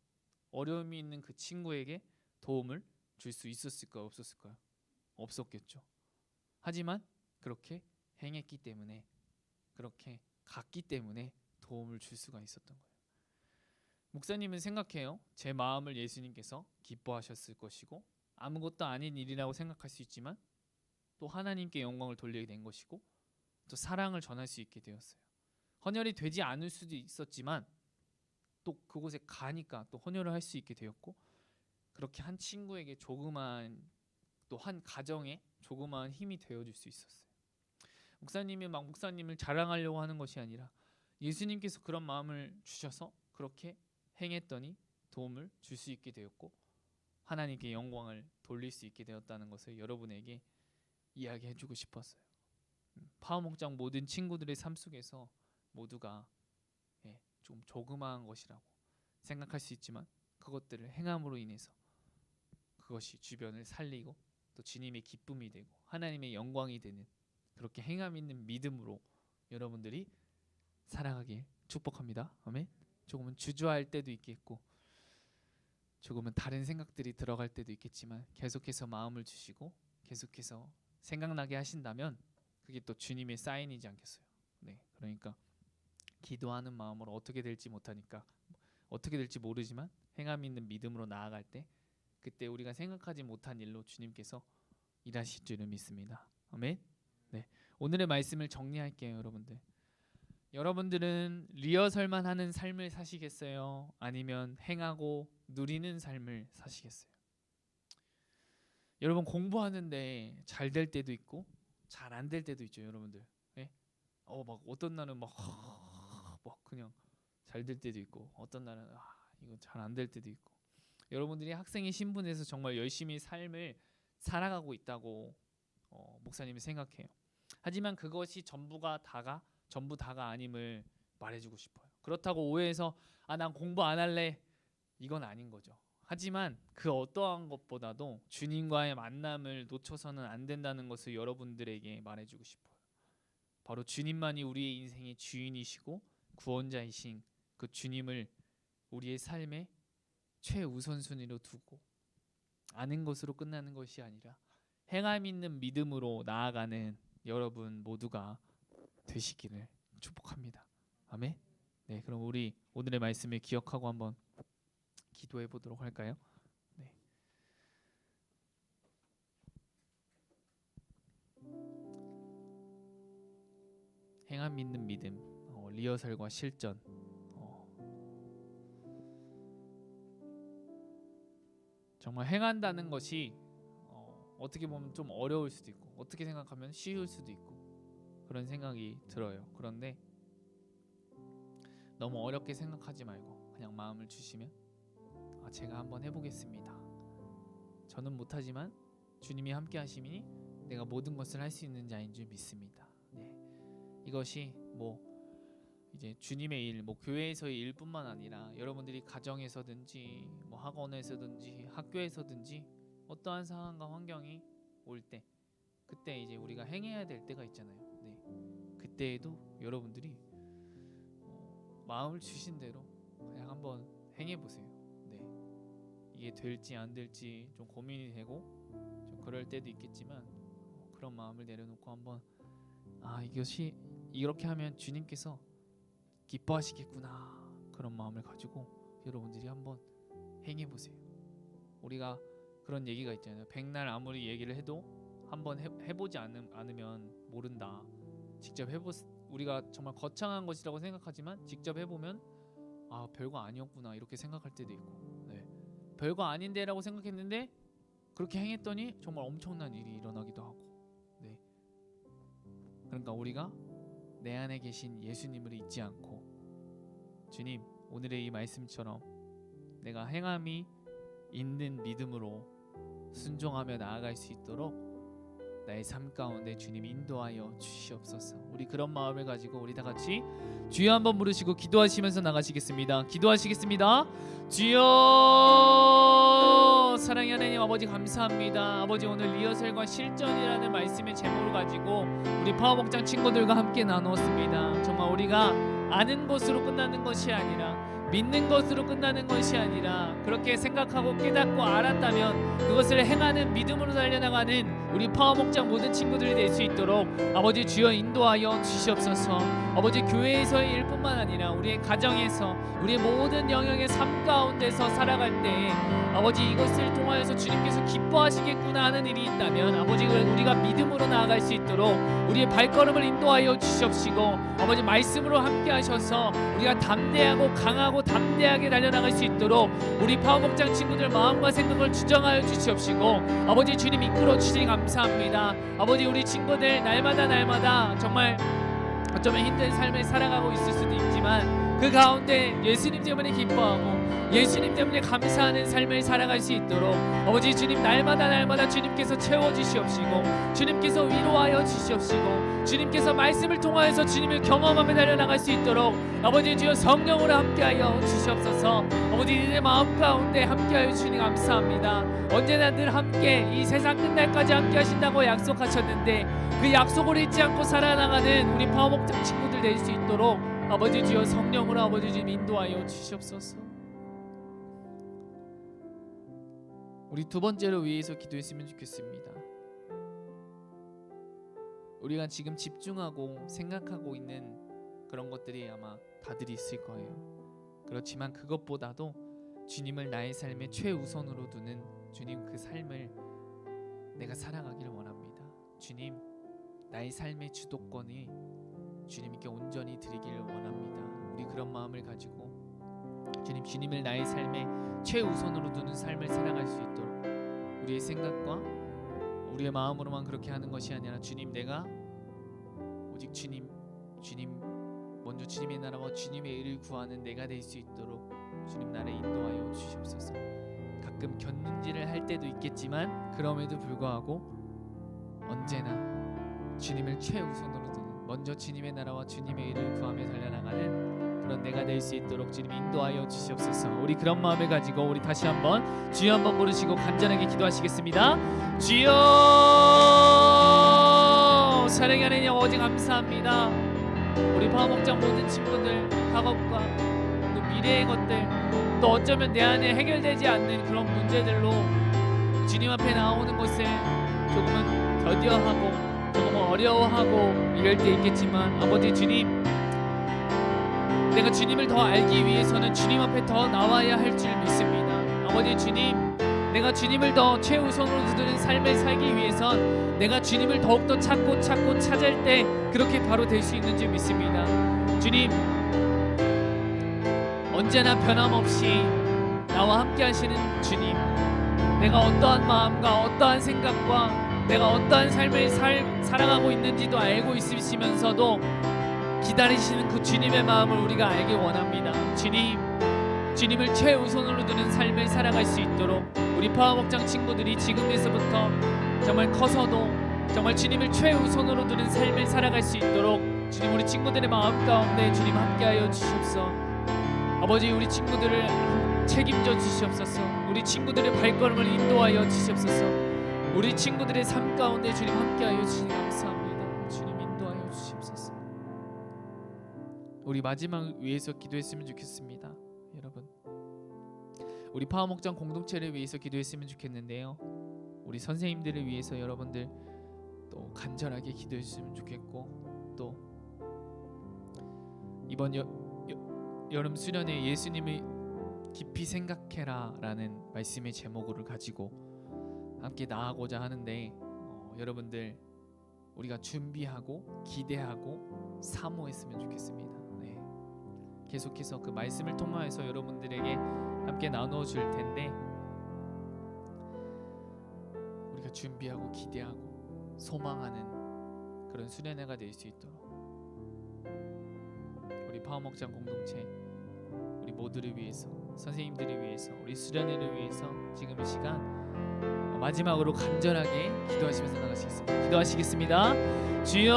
어려움이 있는 그 친구에게 도움을 줄 수 있었을까요? 없었을까요? 없었겠죠. 하지만 그렇게 행했기 때문에 그렇게 갔기 때문에 도움을 줄 수가 있었던 거예요. 목사님은 생각해요. 제 마음을 예수님께서 기뻐하셨을 것이고 아무것도 아닌 일이라고 생각할 수 있지만 또 하나님께 영광을 돌리게 된 것이고 또 사랑을 전할 수 있게 되었어요. 헌혈이 되지 않을 수도 있었지만 또 그곳에 가니까 또 헌혈을 할 수 있게 되었고 그렇게 한 친구에게 조그만 또 한 가정에 조그마한 힘이 되어줄 수 있었어요. 목사님이 막 목사님을 자랑하려고 하는 것이 아니라 예수님께서 그런 마음을 주셔서 그렇게 행했더니 도움을 줄 수 있게 되었고 하나님께 영광을 돌릴 수 있게 되었다는 것을 여러분에게 이야기해주고 싶었어요. 파워목장 모든 친구들의 삶 속에서 모두가 좀 조그마한 것이라고 생각할 수 있지만 그것들을 행함으로 인해서 그것이 주변을 살리고 또 주님의 기쁨이 되고 하나님의 영광이 되는 그렇게 행함 있는 믿음으로 여러분들이 살아가길 축복합니다. 아멘. 조금은 주저할 때도 있겠고 조금은 다른 생각들이 들어갈 때도 있겠지만 계속해서 마음을 주시고 계속해서 생각나게 하신다면 그게 또 주님의 사인이지 않겠어요? 네, 그러니까 기도하는 마음으로 어떻게 될지 못하니까 어떻게 될지 모르지만 행함 있는 믿음으로 나아갈 때 그때 우리가 생각하지 못한 일로 주님께서 일하실 줄을 믿습니다. 아멘. 네, 오늘의 말씀을 정리할게요, 여러분들. 여러분들은 리허설만 하는 삶을 사시겠어요? 아니면 행하고 누리는 삶을 사시겠어요? 여러분 공부하는데 잘 될 때도 있고 잘 안 될 때도 있죠, 여러분들. 예? 막 어떤 날은 막 그냥 잘 될 때도 있고 어떤 날은 이거 잘 안 될 때도 있고. 여러분들이 학생의 신분에서 정말 열심히 삶을 살아가고 있다고 목사님이 생각해요. 하지만 그것이 전부 다가 아님을 말해주고 싶어요. 그렇다고 오해해서 난 공부 안 할래, 이건 아닌 거죠. 하지만 그 어떠한 것보다도 주님과의 만남을 놓쳐서는 안 된다는 것을 여러분들에게 말해주고 싶어요. 바로 주님만이 우리의 인생의 주인이시고 구원자이신 그 주님을 우리의 삶의 최우선순위로 두고 아는 것으로 끝나는 것이 아니라 행함 있는 믿음으로 나아가는 여러분 모두가 되시기를 축복합니다. 아멘. 네, 그럼 우리 오늘의 말씀을 기억하고 한번 기도해 보도록 할까요? 네. 행함 있는 믿음, 리허설과 실전. 정말 행한다는 것이 어떻게 보면 좀 어려울 수도 있고 어떻게 생각하면 쉬울 수도 있고 그런 생각이 들어요. 그런데 너무 어렵게 생각하지 말고 그냥 마음을 주시면 제가 한번 해보겠습니다. 저는 못하지만 주님이 함께 하시니 내가 모든 것을 할 수 있는 자인 줄 믿습니다. 네. 이것이 이제 주님의 일, 교회에서의 일뿐만 아니라 여러분들이 가정에서든지 학원에서든지 학교에서든지 어떠한 상황과 환경이 올 때 그때 이제 우리가 행해야 될 때가 있잖아요. 네. 그때에도 여러분들이 마음을 주신 대로 그냥 한번 행해 보세요. 네. 이게 될지 안 될지 좀 고민이 되고 좀 그럴 때도 있겠지만 그런 마음을 내려놓고 한번 이것이 이렇게 하면 주님께서 기뻐하시겠구나 그런 마음을 가지고 여러분들이 한번 행해 보세요. 우리가 그런 얘기가 있잖아요. 백날 아무리 얘기를 해도 한번 해보지 않으면 모른다. 직접 우리가 정말 거창한 것이라고 생각하지만 직접 해보면 별거 아니었구나 이렇게 생각할 때도 있고, 네. 별거 아닌데라고 생각했는데 그렇게 행했더니 정말 엄청난 일이 일어나기도 하고, 네. 그러니까 우리가 내 안에 계신 예수님을 잊지 않고 주님 오늘의 이 말씀처럼 내가 행함이 있는 믿음으로 순종하며 나아갈 수 있도록 나의 삶 가운데 주님 인도하여 주시옵소서. 우리 그런 마음을 가지고 우리 다 같이 주여 한번 부르시고 기도하시면서 나가시겠습니다. 기도하시겠습니다. 주여. 사랑의 하나님 아버지 감사합니다. 아버지 오늘 리허설과 실전이라는 말씀의 제목을 가지고 우리 파워목장 친구들과 함께 나누었습니다. 정말 우리가 아는 것으로 끝나는 것이 아니라 믿는 것으로 끝나는 것이 아니라 그렇게 생각하고 깨닫고 알았다면 그것을 행하는 믿음으로 달려나가는 우리 파워목장 모든 친구들이 될 수 있도록 아버지 주여 인도하여 주시옵소서. 아버지 교회에서의 일뿐만 아니라 우리의 가정에서 우리의 모든 영역의 삶 가운데서 살아갈 때 아버지 이것을 통하여서 주님께서 기뻐하시겠구나 하는 일이 있다면 아버지 우리가 믿음으로 나아갈 수 있도록 우리의 발걸음을 인도하여 주시옵시고 아버지 말씀으로 함께 하셔서 우리가 담대하고 강하고 담대하게 달려나갈 수 있도록 우리 파워목장 친구들 마음과 생각을 주정하여 주시옵시고 아버지 주님 이끌어 주시니 감사합니다. 아버지 우리 친구들 날마다 정말 어쩌면 힘든 삶을 살아가고 있을 수도 있지만 그 가운데 예수님 때문에 기뻐하고 예수님 때문에 감사하는 삶을 살아갈 수 있도록 아버지 주님 날마다 주님께서 채워주시옵시고 주님께서 위로하여 주시옵시고 주님께서 말씀을 통하여서 주님을 경험하며 달려나갈 수 있도록 아버지 주여 성령으로 함께하여 주시옵소서. 아버지 내 마음 가운데 함께하여 주시니 감사합니다. 언제나 늘 함께 이 세상 끝날까지 함께 하신다고 약속하셨는데 그 약속을 잊지 않고 살아나가는 우리 파워목장 친구들 될 수 있도록 아버지 주여 성령으로 아버지 주님 인도하여 주시옵소서. 우리 두 번째로 위해서 기도했으면 좋겠습니다. 우리가 지금 집중하고 생각하고 있는 그런 것들이 아마 다들 있을 거예요. 그렇지만 그것보다도 주님을 나의 삶의 최우선으로 두는 주님 그 삶을 내가 살아가기를 원합니다. 주님, 나의 삶의 주도권이 주님께 온전히 드리기를 원합니다. 우리 그런 마음을 가지고 주님, 주님을 나의 삶의 최우선으로 두는 삶을 살아갈 수 있도록 우리의 생각과 우리의 마음으로만 그렇게 하는 것이 아니라 주님, 내가 오직 주님 먼저 주님의 나라와 주님의 의를 구하는 내가 될 수 있도록 주님 나를 인도하여 주시옵소서. 가끔 견눈질을 할 때도 있겠지만 그럼에도 불구하고 언제나 주님을 최우선으로 두는, 먼저 주님의 나라와 주님의 의를 구하며 달려나가는 그런 내가 될 수 있도록 주님 인도하여 주시옵소서. 우리 그런 마음을 가지고 우리 다시 한번 주여 한번 부르시고 간절하게 기도하시겠습니다. 주여, 사랑의 하나님 아버지 감사합니다. 우리 파워목장 모든 친구들 학업과 또 미래의 것들, 또 어쩌면 내 안에 해결되지 않는 그런 문제들로 주님 앞에 나오는 것을 조금은 더뎌하고 조금은 어려워하고 이럴 때 있겠지만 아버지 주님, 내가 주님을 더 알기 위해서는 주님 앞에 더 나와야 할 줄 믿습니다. 아버지 주님, 내가 주님을 더 최우선으로 두는 삶을 살기 위해선 내가 주님을 더욱더 찾고 찾을 때 그렇게 바로 될 수 있는 줄 믿습니다. 주님, 언제나 변함없이 나와 함께 하시는 주님, 내가 어떠한 마음과 어떠한 생각과 내가 어떠한 삶을 살아가고 있는지도 알고 있으시면서도 기다리시는 그 주님의 마음을 우리가 알기 원합니다. 주님을 최우선으로 두는 삶을 살아갈 수 있도록 우리 파워목장 친구들이 지금에서부터 정말 커서도 정말 주님을 최우선으로 두는 삶을 살아갈 수 있도록 주님, 우리 친구들의 마음 가운데 주님 함께하여 주시옵소서. 아버지, 우리 친구들을 책임져 주시옵소서. 우리 친구들의 발걸음을 인도하여 주시옵소서. 우리 친구들의 삶 가운데 주님 함께하여 주시니 감사합니다. 주님 인도하여 주시옵소서. 우리 마지막 위해서 기도했으면 좋겠습니다. 여러분, 우리 파워목장 공동체를 위해서 기도했으면 좋겠는데요, 우리 선생님들을 위해서 여러분들 또 간절하게 기도했으면 좋겠고, 또 이번 여름 수련회 예수님을 깊이 생각해라 라는 말씀의 제목을 가지고 함께 나아가고자 하는데, 여러분들 우리가 준비하고 기대하고 사모했으면 좋겠습니다. 네. 계속해서 그 말씀을 통하여서 여러분들에게 함께 나누어 줄 텐데, 우리가 준비하고 기대하고 소망하는 그런 수련회가 될 수 있도록 우리 파워목장 공동체, 우리 모두를 위해서, 선생님들을 위해서, 우리 수련회를 위해서 지금 이 시간 마지막으로 간절하게 기도하시면서 나가시겠습니다. 기도하시겠습니다. 주여,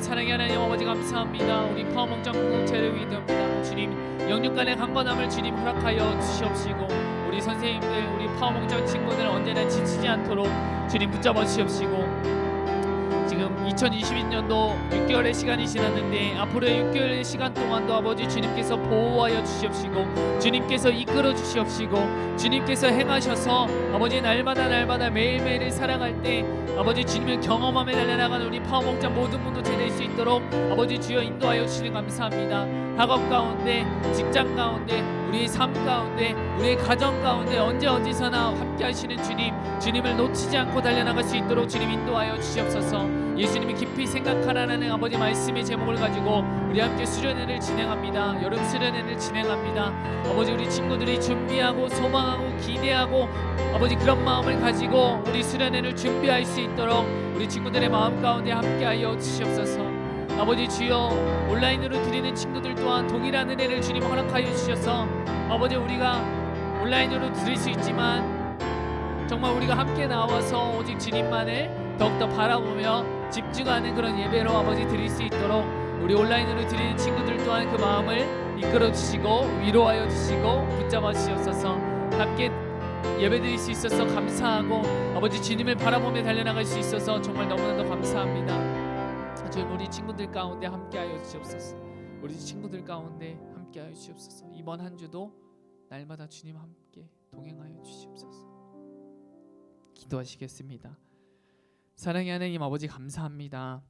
사랑의 하나님 아버지 감사합니다. 우리 파워목장 공동체를 위대합니다. 주님, 영육간의 강건함을 주님 허락하여 주시옵시고, 우리 선생님들, 우리 파워목장 친구들 언제나 지치지 않도록 주님 붙잡아 주시옵시고, 지금 2022년도 6개월의 시간이 지났는데 앞으로의 6개월의 시간 동안도 아버지 주님께서 보호하여 주시옵시고, 주님께서 이끌어 주시옵시고, 주님께서 행하셔서 아버지 날마다 매일매일을 살아갈 때 아버지 주님을 경험하며 달려나가는 우리 파워목장 모든 분도 될 수 있도록 아버지 주여 인도하여 주시니 감사합니다. 학업 가운데, 직장 가운데, 우리의 삶 가운데, 우리의 가정 가운데 언제 어디서나 함께 하시는 주님, 주님을 놓치지 않고 달려나갈 수 있도록 주님 인도하여 주시옵소서. 예수님이 깊이 생각하라는 아버지 말씀의 제목을 가지고 우리 함께 수련회를 진행합니다. 여름 수련회를 진행합니다. 아버지, 우리 친구들이 준비하고 소망하고 기대하고 아버지 그런 마음을 가지고 우리 수련회를 준비할 수 있도록 우리 친구들의 마음 가운데 함께하여 주시옵소서. 아버지 주여, 온라인으로 드리는 친구들 또한 동일한 은혜를 주님 허락하여 주셔서 아버지 우리가 온라인으로 드릴 수 있지만 정말 우리가 함께 나와서 오직 주님만을 더욱더 바라보며 집중하는 그런 예배로 아버지 드릴 수 있도록 우리 온라인으로 드리는 친구들 또한 그 마음을 이끌어 주시고 위로하여 주시고 붙잡아 주시옵소서. 함께 예배 드릴 수 있어서 감사하고 아버지 주님을 바라보며 달려나갈 수 있어서 정말 너무나도 감사합니다. 주님, 우리 친구들 가운데 함께하여 주시옵소서. 우리 친구들 가운데 함께하여 주시옵소서. 이번 한 주도 날마다 주님 함께 동행하여 주시옵소서. 기도하시겠습니다. 사랑의 하나님 아버지 감사합니다.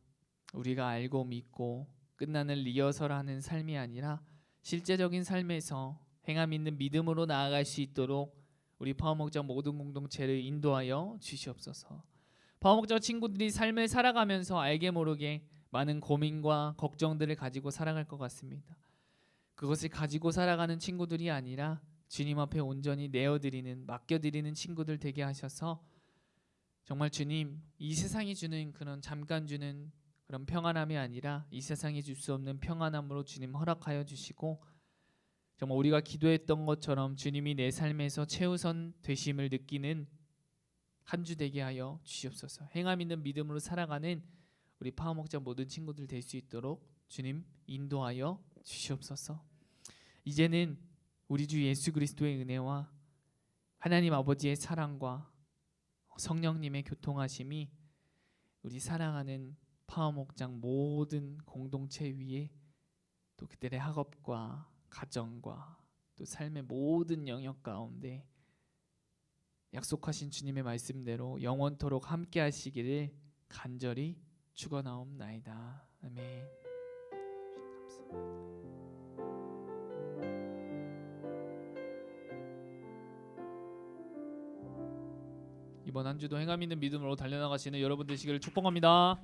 우리가 알고 믿고 끝나는 리허설하는 삶이 아니라 실제적인 삶에서 행함 있는 믿음으로 나아갈 수 있도록 우리 파워목장 모든 공동체를 인도하여 주시옵소서. 파워목장 친구들이 삶을 살아가면서 알게 모르게 많은 고민과 걱정들을 가지고 살아갈 것 같습니다. 그것을 가지고 살아가는 친구들이 아니라 주님 앞에 온전히 내어드리는, 맡겨드리는 친구들 되게 하셔서 정말 주님, 이 세상이 주는 그런 잠깐 주는 그런 평안함이 아니라 이 세상이 줄 수 없는 평안함으로 주님 허락하여 주시고, 정말 우리가 기도했던 것처럼 주님이 내 삶에서 최우선 되심을 느끼는 한 주 되게 하여 주시옵소서. 행함 있는 믿음으로 살아가는 우리 파워목장 모든 친구들 될 수 있도록 주님 인도하여 주시옵소서. 이제는 우리 주 예수 그리스도의 은혜와 하나님 아버지의 사랑과 성령님의 교통하심이 우리 사랑하는 파워목장 모든 공동체 위에, 또 그들의 학업과 가정과 또 삶의 모든 영역 가운데 약속하신 주님의 말씀대로 영원토록 함께 하시기를 간절히 축원하옵나이다. 아멘. 감사합니다. 이번 한 주도 행함 있는 믿음으로 달려나가시는 여러분 되시기를 축복합니다.